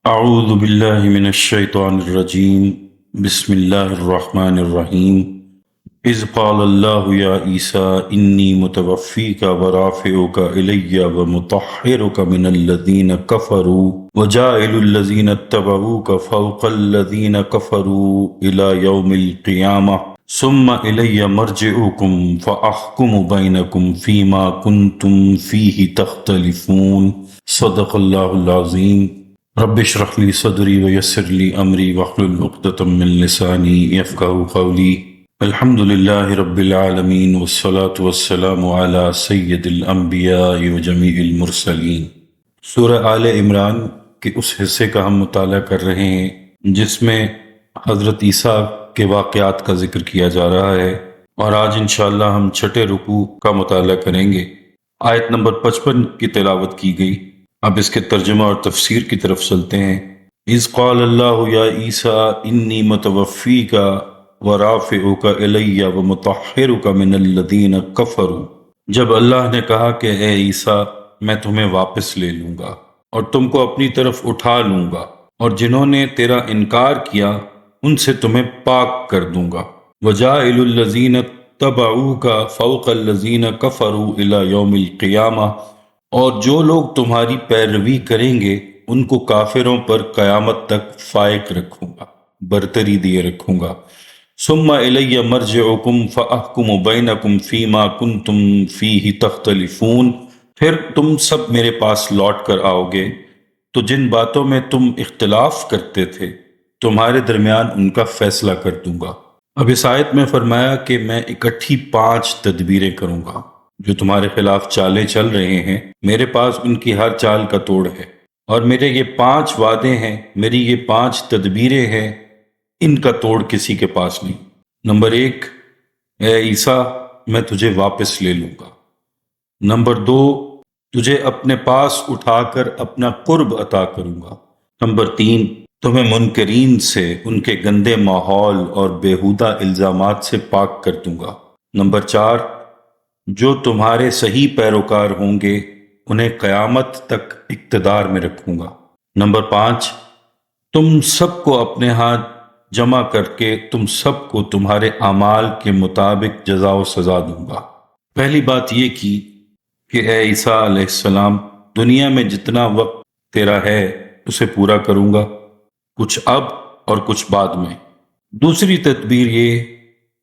اعوذ باللہ من الشیطان الرجیم بسم اللہ الرحمن الرحیم اذ قال اللہ یا عیسیٰ انی متوفیک ورافعک الی ومطہرک من الذین کفروا وجاعل الذین اتبعوک فوق الذین کفروا الی یوم القیامہ ثم الی مرجعکم فاحکم بینکم فیما کنتم فیہ تختلفون صدق اللہ العظیم رب اشرح لی صدری ویسر لی امری واحلل عقدۃ من لسانی یفقہوا قولی الحمد للہ رب العالمین والصلاة والسلام علی سید الانبیاء وجمیع المرسلین۔ سورہ آل عمران کے اس حصے کا ہم مطالعہ کر رہے ہیں جس میں حضرت عیسیٰ کے واقعات کا ذکر کیا جا رہا ہے، اور آج انشاءاللہ ہم چھٹے رکوع کا مطالعہ کریں گے۔ آیت نمبر 55 کی تلاوت کی گئی، اب اس کے ترجمہ اور تفسیر کی طرف چلتے ہیں۔ اذ قال اللہ یا عیسیٰ انی متوفیک ورافعک الی ومطہرک من الذین کفروا، جب اللہ نے کہا کہ اے عیسیٰ میں تمہیں واپس لے لوں گا اور تم کو اپنی طرف اٹھا لوں گا، اور جنہوں نے تیرا انکار کیا ان سے تمہیں پاک کر دوں گا۔ وجاعل الذین اتبعوک فوق الذین کفروا الی یوم القیامہ، اور جو لوگ تمہاری پیروی کریں گے ان کو کافروں پر قیامت تک فائق رکھوں گا، برتری دیے رکھوں گا۔ ثم الی مرجعکم فاحکم بینکم فیما کنتم فیہ تختلفون، پھر تم سب میرے پاس لوٹ کر آؤ گے تو جن باتوں میں تم اختلاف کرتے تھے تمہارے درمیان ان کا فیصلہ کر دوں گا۔ اب اس آیت میں فرمایا کہ میں اکٹھی 5 تدبیریں کروں گا۔ جو تمہارے خلاف چالیں چل رہے ہیں میرے پاس ان کی ہر چال کا توڑ ہے، اور میرے یہ 5 وعدے ہیں، میری یہ 5 تدبیریں ہیں، ان کا توڑ کسی کے پاس نہیں۔ نمبر 1، اے عیسیٰ میں تجھے واپس لے لوں گا۔ نمبر 2، تجھے اپنے پاس اٹھا کر اپنا قرب عطا کروں گا۔ نمبر 3، تمہیں منکرین سے، ان کے گندے ماحول اور بیہودہ الزامات سے پاک کر دوں گا۔ نمبر 4، جو تمہارے صحیح پیروکار ہوں گے انہیں قیامت تک اقتدار میں رکھوں گا۔ نمبر 5، تم سب کو اپنے ہاتھ جمع کر کے تم سب کو تمہارے اعمال کے مطابق جزا و سزا دوں گا۔ پہلی بات یہ کی کہ اے عیسیٰ علیہ السلام دنیا میں جتنا وقت تیرا ہے اسے پورا کروں گا، کچھ اب اور کچھ بعد میں۔ دوسری تدبیر یہ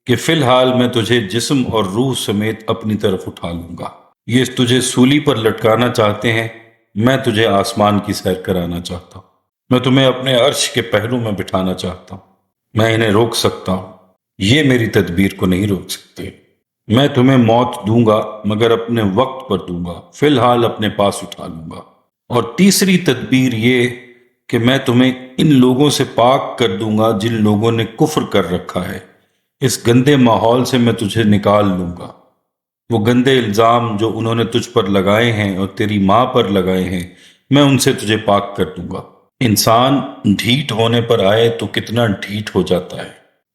کہ فی الحال میں تجھے جسم اور روح سمیت اپنی طرف اٹھا لوں گا۔ یہ تجھے سولی پر لٹکانا چاہتے ہیں، میں تجھے آسمان کی سیر کرانا چاہتا ہوں، میں تمہیں اپنے عرش کے پہلو میں بٹھانا چاہتا ہوں، میں انہیں روک سکتا ہوں، یہ میری تدبیر کو نہیں روک سکتے۔ میں تمہیں موت دوں گا مگر اپنے وقت پر دوں گا، فی الحال اپنے پاس اٹھا لوں گا۔ اور تیسری تدبیر یہ کہ میں تمہیں ان لوگوں سے پاک کر دوں گا جن لوگوں نے کفر کر رکھا ہے، اس گندے ماحول سے میں تجھے نکال لوں گا۔ وہ گندے الزام جو انہوں نے تجھ پر لگائے ہیں اور تیری ماں پر لگائے ہیں میں ان سے تجھے پاک کر دوں گا۔ انسان ڈھیٹ ہونے پر آئے تو کتنا ڈھیٹ ہو جاتا ہے۔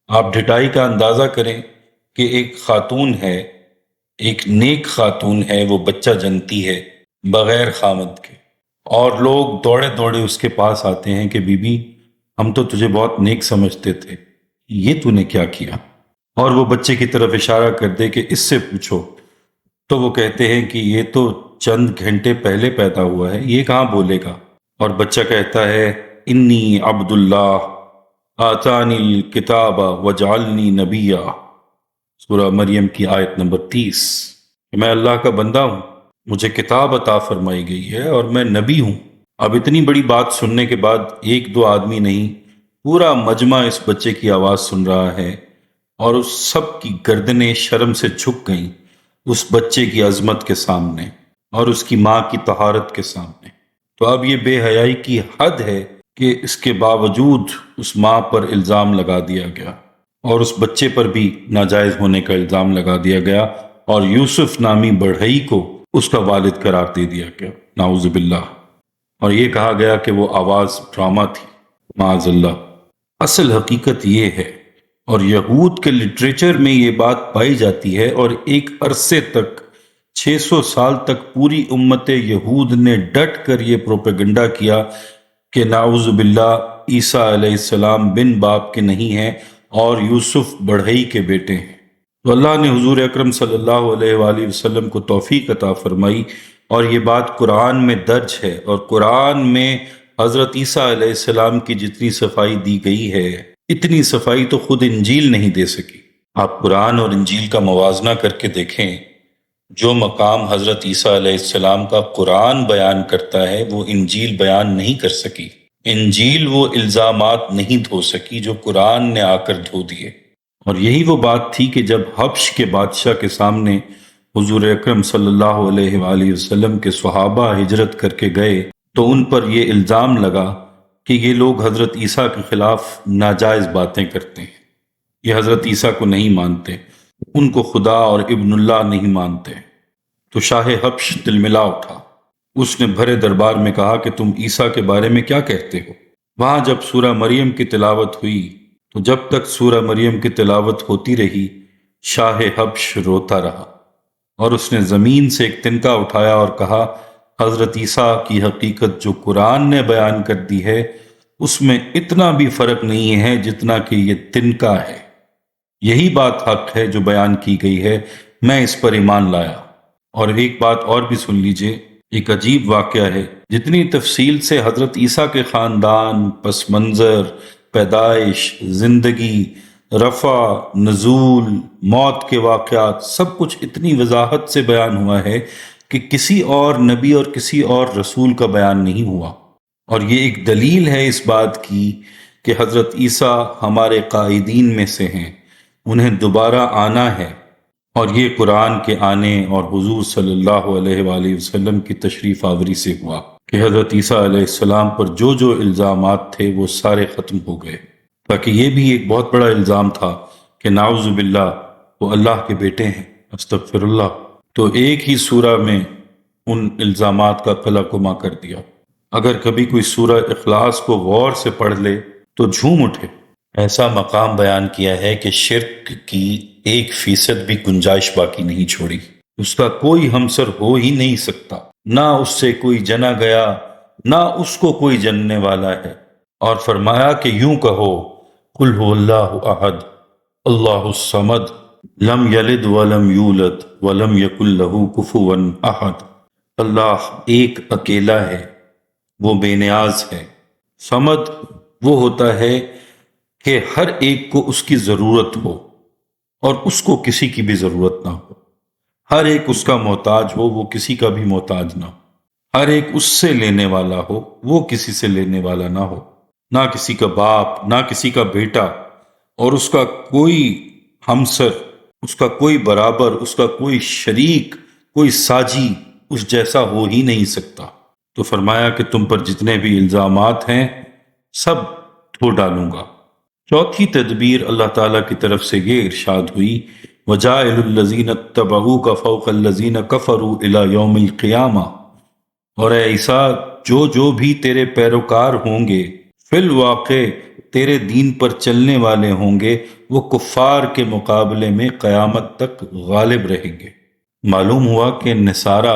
آپ ڈھٹائی کا اندازہ کریں کہ ایک خاتون ہے، ایک نیک خاتون ہے، وہ بچہ جنتی ہے بغیر خامد کے، اور لوگ دوڑے دوڑے اس کے پاس آتے ہیں کہ بی بی ہم تو تجھے بہت نیک سمجھتے تھے، یہ تو نے کیا کیا؟ اور وہ بچے کی طرف اشارہ کر دے کہ اس سے پوچھو، تو وہ کہتے ہیں کہ یہ تو چند گھنٹے پہلے پیدا ہوا ہے، یہ کہاں بولے گا؟ اور بچہ کہتا ہے انی عبد اللہ آتانی الکتاب وجعلنی نبیا، سورہ مریم کی آیت نمبر 30، کہ میں اللہ کا بندہ ہوں، مجھے کتاب عطا فرمائی گئی ہے اور میں نبی ہوں۔ اب اتنی بڑی بات سننے کے بعد ایک دو آدمی نہیں، پورا مجمع اس بچے کی آواز سن رہا ہے، اور اس سب کی گردنیں شرم سے جھک گئیں اس بچے کی عظمت کے سامنے اور اس کی ماں کی طہارت کے سامنے۔ تو اب یہ بے حیائی کی حد ہے کہ اس کے باوجود اس ماں پر الزام لگا دیا گیا، اور اس بچے پر بھی ناجائز ہونے کا الزام لگا دیا گیا، اور یوسف نامی بڑھئی کو اس کا والد قرار دے دیا گیا، نعوذ باللہ۔ اور یہ کہا گیا کہ وہ آواز ڈرامہ تھی، معاذ اللہ۔ اصل حقیقت یہ ہے، اور یہود کے لٹریچر میں یہ بات پائی جاتی ہے، اور ایک عرصے تک 600 سال تک پوری امت یہود نے ڈٹ کر یہ پروپیگنڈا کیا کہ نعوذ باللہ عیسیٰ علیہ السلام بن باپ کے نہیں ہیں اور یوسف بڑھئی کے بیٹے ہیں۔ تو اللہ نے حضور اکرم صلی اللہ علیہ وآلہ وسلم کو توفیق عطا فرمائی، اور یہ بات قرآن میں درج ہے، اور قرآن میں حضرت عیسیٰ علیہ السلام کی جتنی صفائی دی گئی ہے اتنی صفائی تو خود انجیل نہیں دے سکی۔ آپ قرآن اور انجیل کا موازنہ کر کے دیکھیں، جو مقام حضرت عیسیٰ علیہ السلام کا قرآن بیان کرتا ہے وہ انجیل بیان نہیں کر سکی۔ انجیل وہ الزامات نہیں دھو سکی جو قرآن نے آ کر دھو دیے۔ اور یہی وہ بات تھی کہ جب حبش کے بادشاہ کے سامنے حضور اکرم صلی اللہ علیہ وآلہ وسلم کے صحابہ ہجرت کر کے گئے تو ان پر یہ الزام لگا کہ یہ لوگ حضرت عیسیٰ کے خلاف ناجائز باتیں کرتے ہیں، یہ حضرت عیسیٰ کو نہیں مانتے، ان کو خدا اور ابن اللہ نہیں مانتے۔ تو شاہ حبش تلملا اٹھا، اس نے بھرے دربار میں کہا کہ تم عیسیٰ کے بارے میں کیا کہتے ہو؟ وہاں جب سورہ مریم کی تلاوت ہوئی تو جب تک سورہ مریم کی تلاوت ہوتی رہی شاہ حبش روتا رہا، اور اس نے زمین سے ایک تنکا اٹھایا اور کہا حضرت عیسیٰ کی حقیقت جو قرآن نے بیان کر دی ہے اس میں اتنا بھی فرق نہیں ہے جتنا کہ یہ تنکا ہے، یہی بات حق ہے جو بیان کی گئی ہے، میں اس پر ایمان لایا۔ اور ایک بات اور بھی سن لیجئے، ایک عجیب واقعہ ہے، جتنی تفصیل سے حضرت عیسیٰ کے خاندان، پس منظر، پیدائش، زندگی، رفع، نزول، موت کے واقعات، سب کچھ اتنی وضاحت سے بیان ہوا ہے کہ کسی اور نبی اور کسی اور رسول کا بیان نہیں ہوا۔ اور یہ ایک دلیل ہے اس بات کی کہ حضرت عیسیٰ ہمارے قائدین میں سے ہیں، انہیں دوبارہ آنا ہے، اور یہ قرآن کے آنے اور حضور صلی اللہ علیہ وآلہ وسلم کی تشریف آوری سے ہوا کہ حضرت عیسیٰ علیہ السلام پر جو جو الزامات تھے وہ سارے ختم ہو گئے۔ تاکہ یہ بھی ایک بہت بڑا الزام تھا کہ نعوذ باللہ وہ اللہ کے بیٹے ہیں، استغفر اللہ، تو ایک ہی سورہ میں ان الزامات کا قلع کما کر دیا۔ اگر کبھی کوئی سورہ اخلاص کو غور سے پڑھ لے تو جھوم اٹھے، ایسا مقام بیان کیا ہے کہ شرک کی 1% بھی گنجائش باقی نہیں چھوڑی، اس کا کوئی ہمسر ہو ہی نہیں سکتا، نہ اس سے کوئی جنا گیا نہ اس کو کوئی جننے والا ہے۔ اور فرمایا کہ یوں کہو قل هو اللہ احد اللہ الصمد لم یلد ولم یولد ولم یکن لہ کفوا احد، اللہ ایک اکیلا ہے، وہ بے نیاز ہے۔ صمد وہ ہوتا ہے کہ ہر ایک کو اس کی ضرورت ہو اور اس کو کسی کی بھی ضرورت نہ ہو، ہر ایک اس کا محتاج ہو، وہ کسی کا بھی محتاج نہ ہو، ہر ایک اس سے لینے والا ہو، وہ کسی سے لینے والا نہ ہو، نہ کسی کا باپ نہ کسی کا بیٹا، اور اس کا کوئی ہمسر، اس کا کوئی برابر، اس کا کوئی شریک، کوئی ساجی اس جیسا ہو ہی نہیں سکتا۔ تو فرمایا کہ تم پر جتنے بھی الزامات ہیں سب دھو ڈالوں گا۔ چوتھی تدبیر اللہ تعالیٰ کی طرف سے یہ ارشاد ہوئی وَجَاعِلُ الَّذِينَ اتَّبَعُوكَ فَوْقَ الَّذِينَ كَفَرُوا إِلَى يَوْمِ الْقِيَامَةِ، اور اے عیسیٰ جو بھی تیرے پیروکار ہوں گے فی الواقع تیرے دین پر چلنے والے ہوں گے، وہ کفار کے مقابلے میں قیامت تک غالب رہیں گے۔ معلوم ہوا کہ نصارہ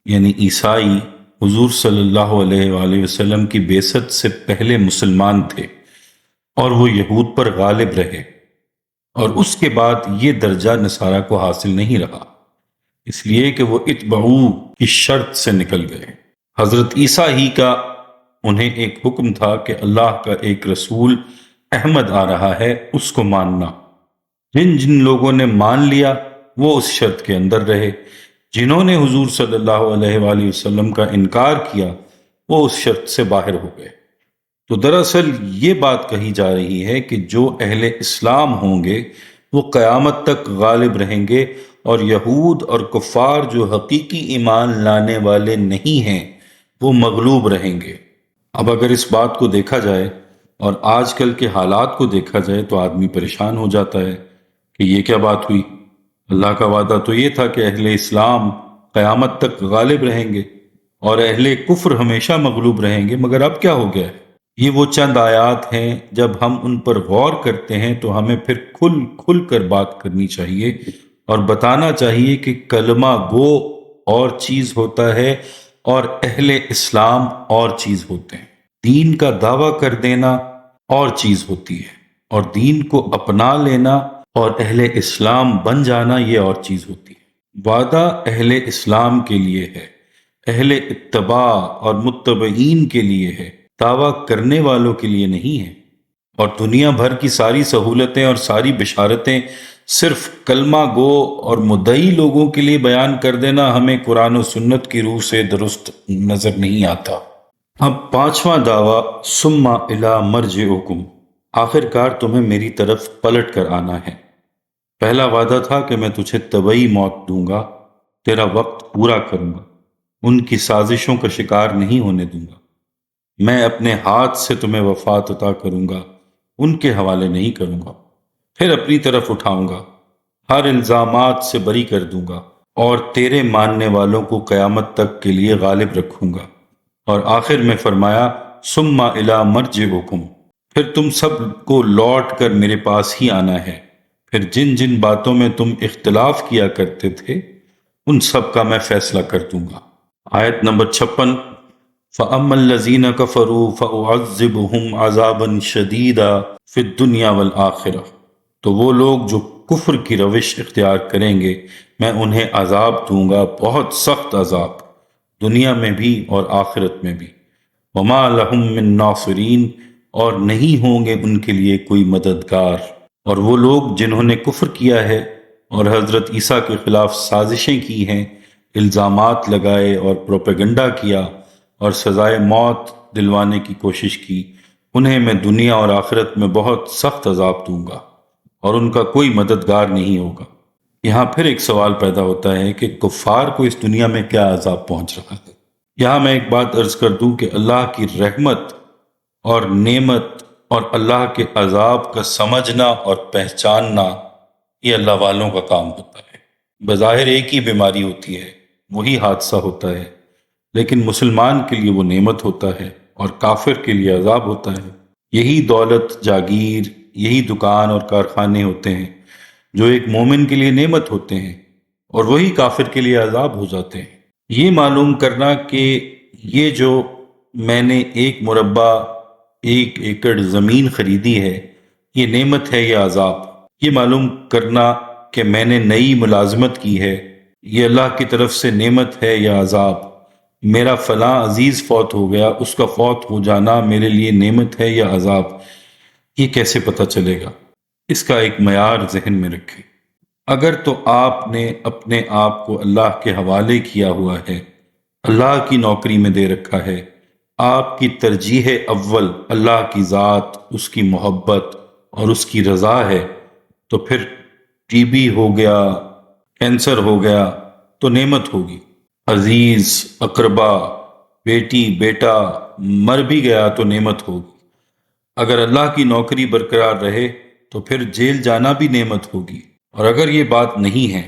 یعنی عیسائی حضور صلی اللہ علیہ وآلہ وسلم کی بعثت سے پہلے مسلمان تھے اور وہ یہود پر غالب رہے، اور اس کے بعد یہ درجہ نصارہ کو حاصل نہیں رہا، اس لیے کہ وہ اتبعو کی شرط سے نکل گئے۔ حضرت عیسیٰ ہی کا انہیں ایک حکم تھا کہ اللہ کا ایک رسول احمد آ رہا ہے، اس کو ماننا۔ جن جن لوگوں نے مان لیا وہ اس شرط کے اندر رہے، جنہوں نے حضور صلی اللہ علیہ وآلہ وسلم کا انکار کیا وہ اس شرط سے باہر ہو گئے۔ تو دراصل یہ بات کہی جا رہی ہے کہ جو اہل اسلام ہوں گے وہ قیامت تک غالب رہیں گے، اور یہود اور کفار جو حقیقی ایمان لانے والے نہیں ہیں وہ مغلوب رہیں گے۔ اب اگر اس بات کو دیکھا جائے اور آج کل کے حالات کو دیکھا جائے تو آدمی پریشان ہو جاتا ہے کہ یہ کیا بات ہوئی، اللہ کا وعدہ تو یہ تھا کہ اہل اسلام قیامت تک غالب رہیں گے اور اہل کفر ہمیشہ مغلوب رہیں گے، مگر اب کیا ہو گیا ہے؟ یہ وہ چند آیات ہیں، جب ہم ان پر غور کرتے ہیں تو ہمیں پھر کھل کر بات کرنی چاہیے اور بتانا چاہیے کہ کلمہ گو اور چیز ہوتا ہے اور اہل اسلام اور چیز ہوتے ہیں۔ دین کا دعویٰ کر دینا اور چیز ہوتی ہے، اور دین کو اپنا لینا اور اہل اسلام بن جانا یہ اور چیز ہوتی ہے۔ وعدہ اہل اسلام کے لیے ہے، اہل اتباع اور متبعین کے لیے ہے، دعویٰ کرنے والوں کے لیے نہیں ہے۔ اور دنیا بھر کی ساری سہولتیں اور ساری بشارتیں صرف کلمہ گو اور مدعی لوگوں کے لیے بیان کر دینا ہمیں قرآن و سنت کی روح سے درست نظر نہیں آتا۔ اب پانچواں دعویٰ، ثم الی مرجعکم، آخر کار تمہیں میری طرف پلٹ کر آنا ہے۔ پہلا وعدہ تھا کہ میں تجھے طبعی موت دوں گا، تیرا وقت پورا کروں گا، ان کی سازشوں کا شکار نہیں ہونے دوں گا، میں اپنے ہاتھ سے تمہیں وفات عطا کروں گا، ان کے حوالے نہیں کروں گا، پھر اپنی طرف اٹھاؤں گا، ہر الزامات سے بری کر دوں گا، اور تیرے ماننے والوں کو قیامت تک کے لیے غالب رکھوں گا۔ اور آخر میں فرمایا ثم الی مرجعکم، پھر تم سب کو لوٹ کر میرے پاس ہی آنا ہے، پھر جن جن باتوں میں تم اختلاف کیا کرتے تھے ان سب کا میں فیصلہ کر دوں گا۔ آیت نمبر 56، فَأَمَّا الَّذِينَ كَفَرُوا فَأُعَذِّبُهُمْ عَذَابًا شَدِيدًا فِي الدُّنْيَا وَالْآخِرَةِ، تو وہ لوگ جو کفر کی روش اختیار کریں گے میں انہیں عذاب دوں گا، بہت سخت عذاب، دنیا میں بھی اور آخرت میں بھی۔ وَمَا لَهُم مِّن نَاصِرِينَ، اور نہیں ہوں گے ان کے لیے کوئی مددگار۔ اور وہ لوگ جنہوں نے کفر کیا ہے اور حضرت عیسیٰ کے خلاف سازشیں کی ہیں، الزامات لگائے اور پروپیگنڈا کیا اور سزائے موت دلوانے کی کوشش کی، انہیں میں دنیا اور آخرت میں بہت سخت عذاب دوں گا اور ان کا کوئی مددگار نہیں ہوگا۔ یہاں پھر ایک سوال پیدا ہوتا ہے کہ کفار کو اس دنیا میں کیا عذاب پہنچ رہا ہے؟ یہاں میں ایک بات عرض کر دوں کہ اللہ کی رحمت اور نعمت اور اللہ کے عذاب کا سمجھنا اور پہچاننا یہ اللہ والوں کا کام ہوتا ہے۔ بظاہر ایک ہی بیماری ہوتی ہے، وہی حادثہ ہوتا ہے، لیکن مسلمان کے لیے وہ نعمت ہوتا ہے اور کافر کے لیے عذاب ہوتا ہے۔ یہی دولت، جاگیر، یہی دکان اور کارخانے ہوتے ہیں جو ایک مومن کے لیے نعمت ہوتے ہیں اور وہی کافر کے لیے عذاب ہو جاتے ہیں۔ یہ معلوم کرنا کہ یہ جو میں نے 1 ایکڑ زمین خریدی ہے یہ نعمت ہے یا عذاب، یہ معلوم کرنا کہ میں نے نئی ملازمت کی ہے یہ اللہ کی طرف سے نعمت ہے یا عذاب، میرا فلاں عزیز فوت ہو گیا، اس کا فوت ہو جانا میرے لیے نعمت ہے یا عذاب، یہ کیسے پتہ چلے گا؟ اس کا ایک معیار ذہن میں رکھیں۔ اگر تو آپ نے اپنے آپ کو اللہ کے حوالے کیا ہوا ہے، اللہ کی نوکری میں دے رکھا ہے، آپ کی ترجیح اول اللہ کی ذات، اس کی محبت اور اس کی رضا ہے، تو پھر ٹی بی ہو گیا، کینسر ہو گیا تو نعمت ہوگی، عزیز، اقربا، بیٹی، بیٹا مر بھی گیا تو نعمت ہوگی، اگر اللہ کی نوکری برقرار رہے تو پھر جیل جانا بھی نعمت ہوگی۔ اور اگر یہ بات نہیں ہے،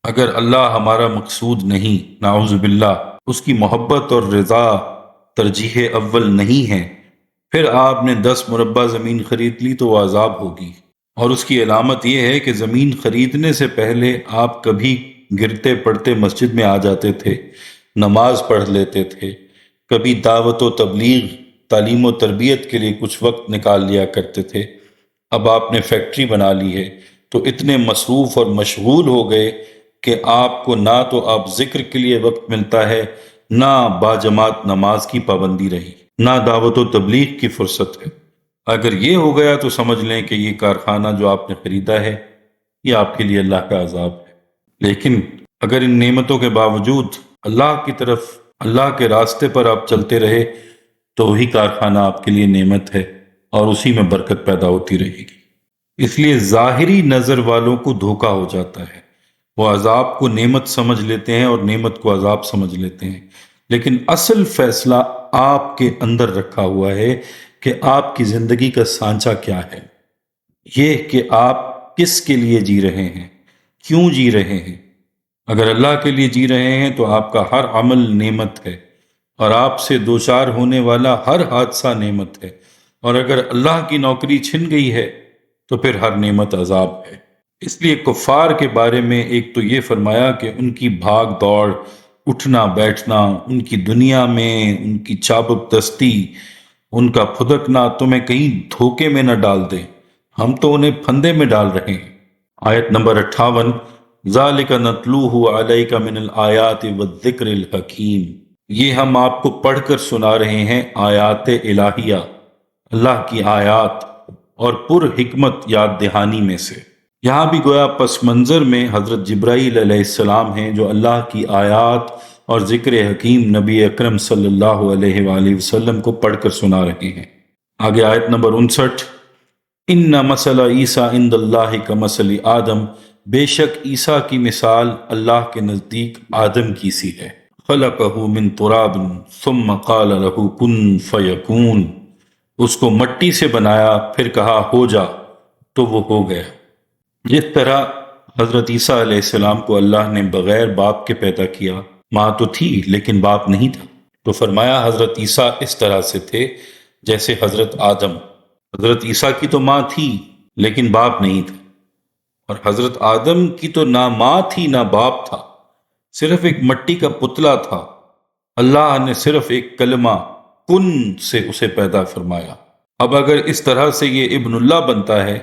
اگر اللہ ہمارا مقصود نہیں، نعوذ باللہ، اس کی محبت اور رضا ترجیح اول نہیں ہے، پھر آپ نے 10 مربع زمین خرید لی تو وہ عذاب ہوگی۔ اور اس کی علامت یہ ہے کہ زمین خریدنے سے پہلے آپ کبھی گرتے پڑتے مسجد میں آ جاتے تھے، نماز پڑھ لیتے تھے، کبھی دعوت و تبلیغ، تعلیم و تربیت کے لیے کچھ وقت نکال لیا کرتے تھے، اب آپ نے فیکٹری بنا لی ہے تو اتنے مصروف اور مشغول ہو گئے کہ آپ کو نہ تو آپ ذکر کے لیے وقت ملتا ہے، نہ باجماعت نماز کی پابندی رہی، نہ دعوت و تبلیغ کی فرصت ہے۔ اگر یہ ہو گیا تو سمجھ لیں کہ یہ کارخانہ جو آپ نے خریدا ہے یہ آپ کے لیے اللہ کا عذاب ہے۔ لیکن اگر ان نعمتوں کے باوجود اللہ کی طرف، اللہ کے راستے پر آپ چلتے رہے تو وہی کارخانہ آپ کے لیے نعمت ہے اور اسی میں برکت پیدا ہوتی رہے گی۔ اس لیے ظاہری نظر والوں کو دھوکا ہو جاتا ہے، وہ عذاب کو نعمت سمجھ لیتے ہیں اور نعمت کو عذاب سمجھ لیتے ہیں، لیکن اصل فیصلہ آپ کے اندر رکھا ہوا ہے کہ آپ کی زندگی کا سانچہ کیا ہے، یہ کہ آپ کس کے لیے جی رہے ہیں، کیوں جی رہے ہیں۔ اگر اللہ کے لیے جی رہے ہیں تو آپ کا ہر عمل نعمت ہے اور آپ سے دوچار ہونے والا ہر حادثہ نعمت ہے، اور اگر اللہ کی نوکری چھن گئی ہے تو پھر ہر نعمت عذاب ہے۔ اس لیے کفار کے بارے میں ایک تو یہ فرمایا کہ ان کی بھاگ دوڑ، اٹھنا بیٹھنا، ان کی دنیا میں ان کی چابک دستی، ان کا پھدکنا تمہیں کہیں دھوکے میں نہ ڈال دے، ہم تو انہیں پھندے میں ڈال رہے ہیں۔ آیت نمبر 58، ذالک نتلوہ علیک من الآیات والذکر الحکیم، یہ ہم آپ کو پڑھ کر سنا رہے ہیں آیات الہیہ، اللہ کی آیات اور پر حکمت یاد دہانی میں سے۔ یہاں بھی گویا پس منظر میں حضرت جبرائیل علیہ السلام ہیں جو اللہ کی آیات اور ذکر حکیم نبی اکرم صلی اللہ علیہ وآلہ وسلم کو پڑھ کر سنا رہے ہیں۔ آگے آیت نمبر 59، ان مثل عیسیٰ عند اللہ کمثل آدم، بے شک عیسیٰ کی مثال اللہ کے نزدیک آدم کی سی ہے۔ خلقہ من تراب ثم قال له کن فیکون، اس کو مٹی سے بنایا پھر کہا ہو جا تو وہ ہو گیا۔ جس طرح حضرت عیسیٰ علیہ السلام کو اللہ نے بغیر باپ کے پیدا کیا، ماں تو تھی لیکن باپ نہیں تھا، تو فرمایا حضرت عیسیٰ اس طرح سے تھے جیسے حضرت آدم۔ حضرت عیسیٰ کی تو ماں تھی لیکن باپ نہیں تھا، اور حضرت آدم کی تو نہ ماں تھی نہ باپ تھا، صرف ایک مٹی کا پتلا تھا۔ اللہ نے صرف ایک کلمہ کن سے اسے پیدا فرمایا۔ اب اگر اس طرح سے یہ ابن اللہ بنتا ہے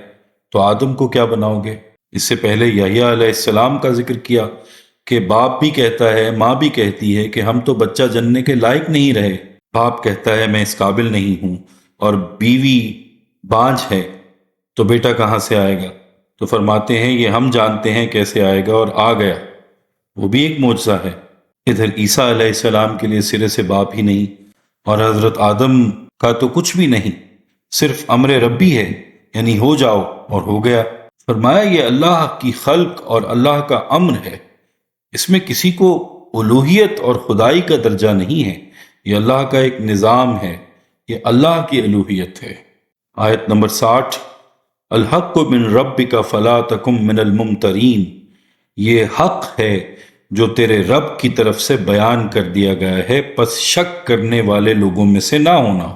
تو آدم کو کیا بناؤ گے؟ اس سے پہلے یحییٰ علیہ السلام کا ذکر کیا کہ باپ بھی کہتا ہے، ماں بھی کہتی ہے کہ ہم تو بچہ جننے کے لائق نہیں رہے، باپ کہتا ہے میں اس قابل نہیں ہوں، اور بیوی بانجھ ہے تو بیٹا کہاں سے آئے گا؟ تو فرماتے ہیں یہ ہم جانتے ہیں کیسے آئے گا، اور آ گیا، وہ بھی ایک معجزہ ہے۔ ادھر عیسیٰ علیہ السلام کے لیے سرے سے باپ ہی نہیں، اور حضرت آدم کا تو کچھ بھی نہیں، صرف امر ربی ہے، یعنی ہو جاؤ اور ہو گیا۔ فرمایا یہ اللہ کی خلق اور اللہ کا امر ہے، اس میں کسی کو الوہیت اور خدائی کا درجہ نہیں ہے، یہ اللہ کا ایک نظام ہے، یہ اللہ کی الوہیت ہے۔ آیت نمبر 60، الحق من ربک فلا تکن من الممترین، یہ حق ہے جو تیرے رب کی طرف سے بیان کر دیا گیا ہے، پس شک کرنے والے لوگوں میں سے نہ ہونا۔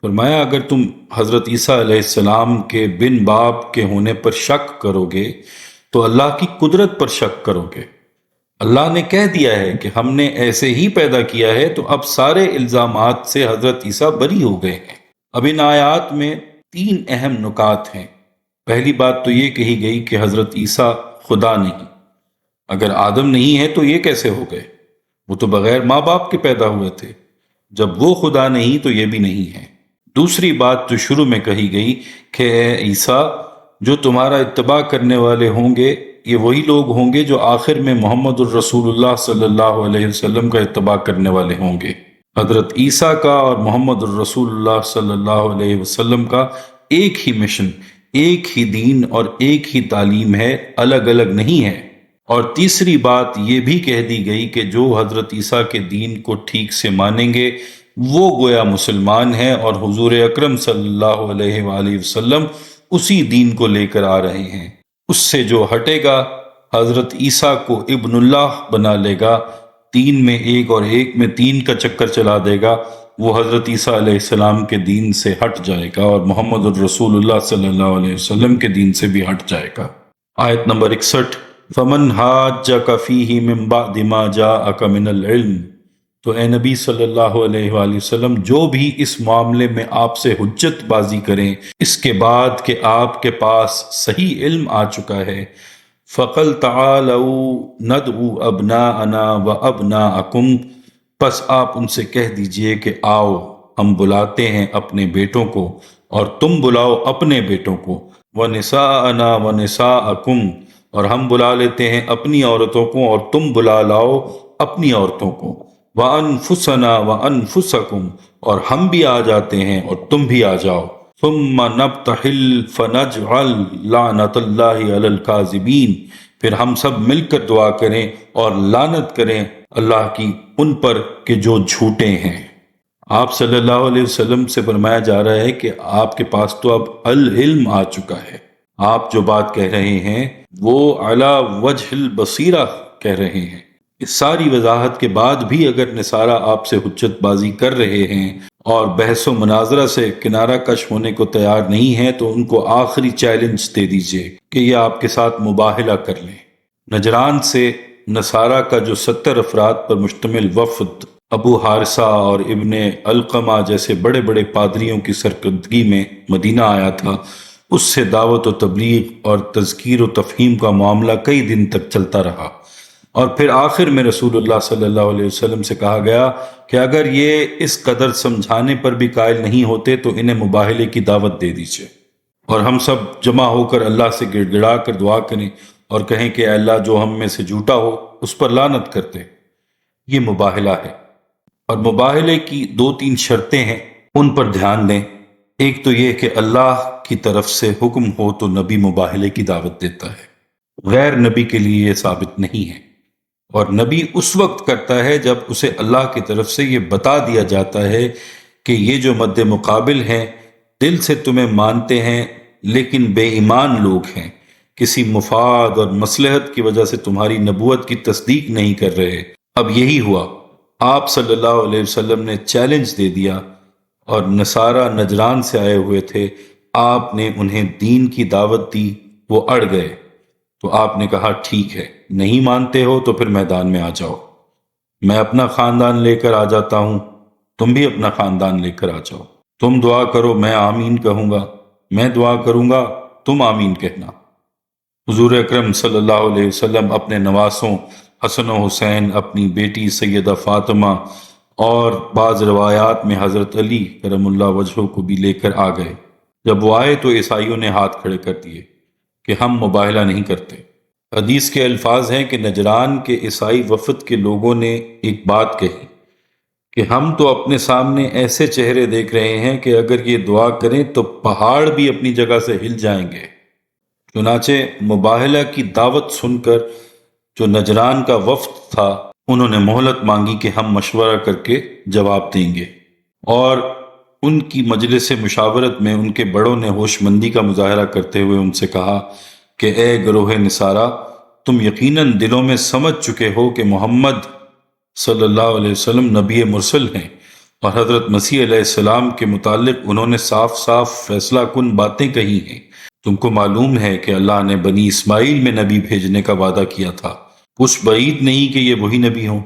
فرمایا اگر تم حضرت عیسیٰ علیہ السلام کے بن باپ کے ہونے پر شک کرو گے تو اللہ کی قدرت پر شک کرو گے۔ اللہ نے کہہ دیا ہے کہ ہم نے ایسے ہی پیدا کیا ہے، تو اب سارے الزامات سے حضرت عیسیٰ بری ہو گئے ہیں۔ اب ان آیات میں 3 اہم نکات ہیں۔ پہلی بات تو یہ کہی گئی کہ حضرت عیسیٰ خدا نہیں، اگر آدم نہیں ہے تو یہ کیسے ہو گئے؟ وہ تو بغیر ماں باپ کے پیدا ہوئے تھے، جب وہ خدا نہیں تو یہ بھی نہیں ہے۔ دوسری بات جو شروع میں کہی گئی کہ اے عیسیٰ، جو تمہارا اتباع کرنے والے ہوں گے یہ وہی لوگ ہوں گے جو آخر میں محمد الرسول اللہ صلی اللہ علیہ وسلم کا اتباع کرنے والے ہوں گے۔ حضرت عیسیٰ کا اور محمد الرسول اللہ صلی اللہ علیہ وسلم کا ایک ہی مشن، ایک ہی دین اور ایک ہی تعلیم ہے، الگ الگ نہیں ہے۔ اور تیسری بات یہ بھی کہہ دی گئی کہ جو حضرت عیسیٰ کے دین کو ٹھیک سے مانیں گے وہ گویا مسلمان ہیں، اور حضور اکرم صلی اللہ علیہ وآلہ وسلم اسی دین کو لے کر آ رہے ہیں۔ اس سے جو ہٹے گا حضرت عیسیٰ کو ابن اللہ بنا لے گا، 3 میں 1 اور 1 میں 3 کا چکر چلا دے گا، وہ حضرت عیسیٰ علیہ السلام کے دین سے ہٹ جائے گا اور محمد الرسول اللہ صلی اللہ علیہ وسلم کے دین سے بھی ہٹ جائے گا۔ آیت نمبر 61، فَمَنْ حَاجَّكَ فِيهِ مِنْ بَعْدِ مَا جَاءَكَ مِنَ الْعِلْمِ، تو اے نبی صلی اللہ علیہ وآلہ وسلم جو بھی اس معاملے میں آپ سے حجت بازی کریں اس کے بعد کہ آپ کے پاس صحیح علم آ چکا ہے، فَقَلْ تَعَالَوْا نَدْعُ أَبْنَاءَنَا وَأَبْنَاءَكُمْ، پس آپ ان سے کہہ دیجئے کہ آؤ ہم بلاتے ہیں اپنے بیٹوں کو اور تم بلاؤ اپنے بیٹوں کو، وَنِسَاءَنَا وَنِسَاءَكُمْ، اور ہم بلا لیتے ہیں اپنی عورتوں کو اور تم بلا لاؤ اپنی عورتوں کو، وَأَنفُسَنَا وَأَنفُسَكُمْ، اور ہم بھی آ جاتے ہیں اور تم بھی آ جاؤ، ثُمَّ نَبْتَحِلْ فَنَجْعَلْ لَعْنَةَ اللَّهِ عَلَى الْكَاذِبِينَ، پھر ہم سب مل کر دعا کریں اور لعنت کریں اللہ کی ان پر کہ جو جھوٹے ہیں۔ آپ صلی اللہ علیہ وسلم سے فرمایا جا رہا ہے کہ آپ کے پاس تو اب العلم آ چکا ہے، آپ جو بات کہہ رہے ہیں وہ علی وجہ البصیرہ کہہ رہے ہیں۔ اس ساری وضاحت کے بعد بھی اگر نصارہ آپ سے حجت بازی کر رہے ہیں اور بحث و مناظرہ سے کنارہ کش ہونے کو تیار نہیں ہیں تو ان کو آخری چیلنج دے دیجئے کہ یہ آپ کے ساتھ مباہلہ کر لیں۔ نجران سے نصارہ کا جو 70 افراد پر مشتمل وفد ابو حارثہ اور ابن القمہ جیسے بڑے بڑے پادریوں کی سرکردگی میں مدینہ آیا تھا، اس سے دعوت و تبلیغ اور تذکیر و تفہیم کا معاملہ کئی دن تک چلتا رہا، اور پھر آخر میں رسول اللہ صلی اللہ علیہ وسلم سے کہا گیا کہ اگر یہ اس قدر سمجھانے پر بھی قائل نہیں ہوتے تو انہیں مباہلے کی دعوت دے دیجیے، اور ہم سب جمع ہو کر اللہ سے گڑ گڑا کر دعا کریں اور کہیں کہ اے اللہ جو ہم میں سے جھوٹا ہو اس پر لعنت کرتے۔ یہ مباہلہ ہے، اور مباہلے کی 2-3 شرطیں ہیں، ان پر دھیان دیں۔ ایک تو یہ کہ اللہ کی طرف سے حکم ہو تو نبی مباہلے کی دعوت دیتا ہے، غیر نبی کے لیے یہ ثابت نہیں ہے، اور نبی اس وقت کرتا ہے جب اسے اللہ کی طرف سے یہ بتا دیا جاتا ہے کہ یہ جو مد مقابل ہیں دل سے تمہیں مانتے ہیں لیکن بے ایمان لوگ ہیں، کسی مفاد اور مصلحت کی وجہ سے تمہاری نبوت کی تصدیق نہیں کر رہے۔ اب یہی ہوا، آپ صلی اللہ علیہ وسلم نے چیلنج دے دیا، اور نصارہ نجران سے آئے ہوئے تھے، آپ نے انہیں دین کی دعوت دی، وہ اڑ گئے، تو آپ نے کہا ٹھیک ہے، نہیں مانتے ہو تو پھر میدان میں آ جاؤ، میں اپنا خاندان لے کر آ جاتا ہوں، تم بھی اپنا خاندان لے کر آ جاؤ، تم دعا کرو میں آمین کہوں گا، میں دعا کروں گا تم آمین کہنا۔ حضور اکرم صلی اللہ علیہ وسلم اپنے نواسوں حسن و حسین، اپنی بیٹی سیدہ فاطمہ، اور بعض روایات میں حضرت علی کرم اللہ وجہہ کو بھی لے کر آ گئے۔ جب وہ آئے تو عیسائیوں نے ہاتھ کھڑے کر دیے کہ ہم مباہلہ نہیں کرتے۔ حدیث کے الفاظ ہیں کہ نجران کے عیسائی وفد کے لوگوں نے ایک بات کہی کہ ہم تو اپنے سامنے ایسے چہرے دیکھ رہے ہیں کہ اگر یہ دعا کریں تو پہاڑ بھی اپنی جگہ سے ہل جائیں گے۔ چنانچہ مباہلہ کی دعوت سن کر جو نجران کا وفد تھا انہوں نے مہلت مانگی کہ ہم مشورہ کر کے جواب دیں گے، اور ان کی مجلس مشاورت میں ان کے بڑوں نے ہوش مندی کا مظاہرہ کرتے ہوئے ان سے کہا کہ اے گروہ نصارہ، تم یقیناً دلوں میں سمجھ چکے ہو کہ محمد صلی اللہ علیہ وسلم نبی مرسل ہیں، اور حضرت مسیح علیہ السلام کے متعلق انہوں نے صاف صاف فیصلہ کن باتیں کہی ہیں۔ تم کو معلوم ہے کہ اللہ نے بنی اسماعیل میں نبی بھیجنے کا وعدہ کیا تھا، کچھ بعید نہیں کہ یہ وہی نبی ہوں۔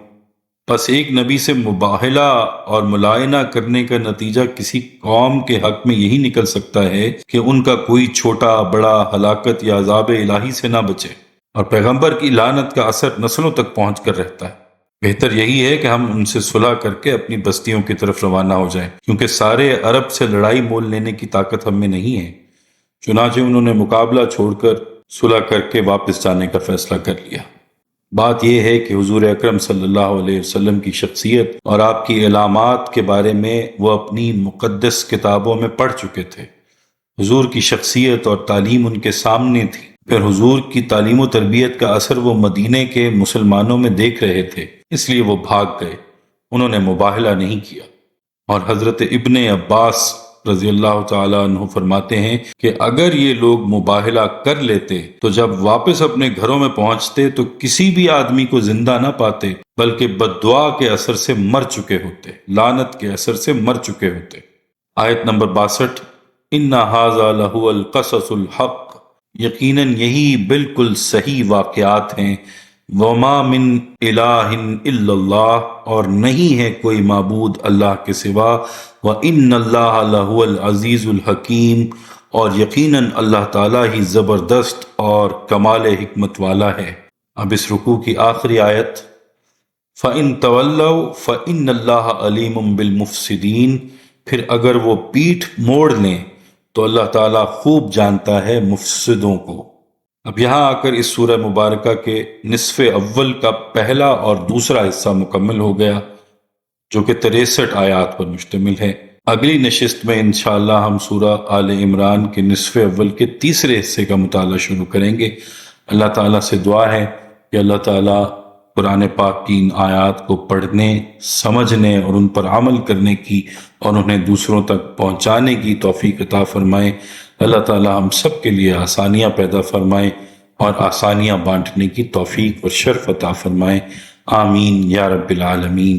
بس ایک نبی سے مباہلہ اور ملائنہ کرنے کا نتیجہ کسی قوم کے حق میں یہی نکل سکتا ہے کہ ان کا کوئی چھوٹا بڑا ہلاکت یا عذاب الہی سے نہ بچے، اور پیغمبر کی لعنت کا اثر نسلوں تک پہنچ کر رہتا ہے۔ بہتر یہی ہے کہ ہم ان سے صلح کر کے اپنی بستیوں کی طرف روانہ ہو جائیں، کیونکہ سارے عرب سے لڑائی مول لینے کی طاقت ہم میں نہیں ہے۔ چنانچہ انہوں نے مقابلہ چھوڑ کر صلح کر کے واپس جانے کا فیصلہ کر لیا۔ بات یہ ہے کہ حضور اکرم صلی اللہ علیہ وسلم کی شخصیت اور آپ کی علامات کے بارے میں وہ اپنی مقدس کتابوں میں پڑھ چکے تھے۔ حضور کی شخصیت اور تعلیم ان کے سامنے تھی، پھر حضور کی تعلیم و تربیت کا اثر وہ مدینے کے مسلمانوں میں دیکھ رہے تھے، اس لیے وہ بھاگ گئے، انہوں نے مباہلہ نہیں کیا۔ اور حضرت ابن عباس رضی اللہ تعالیٰ عنہ فرماتے ہیں کہ اگر یہ لوگ مباہلہ کر لیتے تو جب واپس اپنے گھروں میں پہنچتے تو کسی بھی آدمی کو زندہ نہ پاتے، بلکہ بد دعا کے اثر سے مر چکے ہوتے، لعنت کے اثر سے مر چکے ہوتے۔ آیت نمبر 62، ان ھذا لہو القصص الحق، یقیناً یہی بالکل صحیح واقعات ہیں۔ وما من الہ الا اللہ، اور نہیں ہے کوئی معبود اللہ کے سوا۔ وان اللہ لہو العزیز الحکیم، اور یقیناً اللہ تعالیٰ ہی زبردست اور کمال حکمت والا ہے۔ اب اس رکوع کی آخری آیت، فَإِن تَوَلَّوْا فَإِنَّ اللَّهَ عَلِيمٌ بِالْمُفْسِدِينَ، پھر اگر وہ پیٹھ موڑ لیں تو اللہ تعالیٰ خوب جانتا ہے مفسدوں کو۔ اب یہاں آ کر اس سورہ مبارکہ کے نصف اول کا پہلا اور دوسرا حصہ مکمل ہو گیا، جو کہ 63 آیات پر مشتمل ہے۔ اگلی نشست میں انشاءاللہ ہم سورہ آل عمران کے نصف اول کے تیسرے حصے کا مطالعہ شروع کریں گے۔ اللہ تعالیٰ سے دعا ہے کہ اللہ تعالیٰ قرآن پاک کی ان آیات کو پڑھنے، سمجھنے اور ان پر عمل کرنے کی اور انہیں دوسروں تک پہنچانے کی توفیق عطا فرمائے۔ اللہ تعالیٰ ہم سب کے لیے آسانیاں پیدا فرمائے اور آسانیاں بانٹنے کی توفیق اور شرف عطا فرمائے۔ آمین یا رب العالمین۔